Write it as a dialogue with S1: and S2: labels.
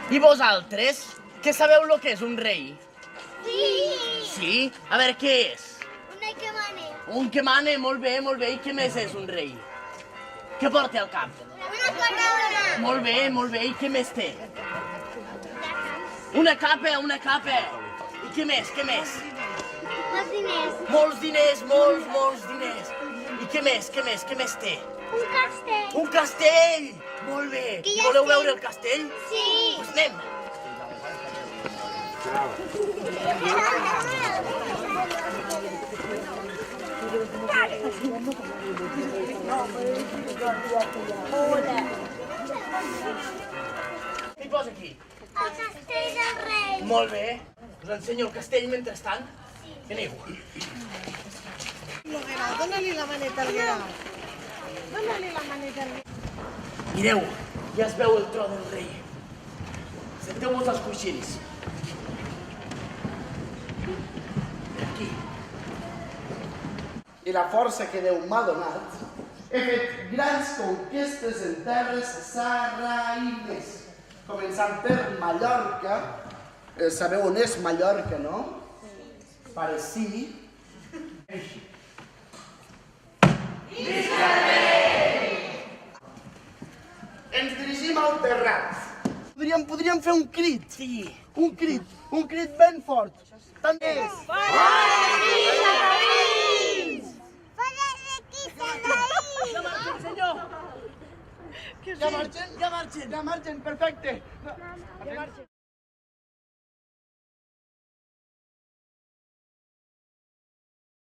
S1: I vosaltres, què sabeu el que és un rei?
S2: Sí.
S1: Sí? A veure, què és?
S2: Una que mane.
S1: Un que mane, molt bé, molt bé. I què més és un rei? Què porta al cap?
S2: Una corona.
S1: Molt bé. I què més té? Una capa. I què més?
S2: Molts diners.
S1: Molts diners, molts diners. I què més té?
S2: Un castell.
S1: Un castell! Molt bé.
S2: Que ja
S1: Voleu
S2: estem.
S1: veure el castell?
S2: Sí.
S1: Doncs anem. Què hi posa aquí?
S2: El castell del rei.
S1: Molt bé. Us ensenyo el castell mentrestant. Veniu.
S3: Dóna-li la maneta al Guerau. Dóna-li la maneta al Guerau.
S1: Mireu, ja es veu el tro del rei. Senteu-vos els coixins. Aquí.
S4: I la força que Déu m'ha donat, he fet grans conquestes en terres sarraïnes, començant per Mallorca. Sabeu on és Mallorca, no? Pare sí. Ens dirigim al terrat. Podríem fer un crit.
S1: Sí.
S4: Un crit ben fort. Tant és.
S1: Ja marxen, senyor.
S4: Ja marxen? Ja marxen, perfecte. Ja marxen.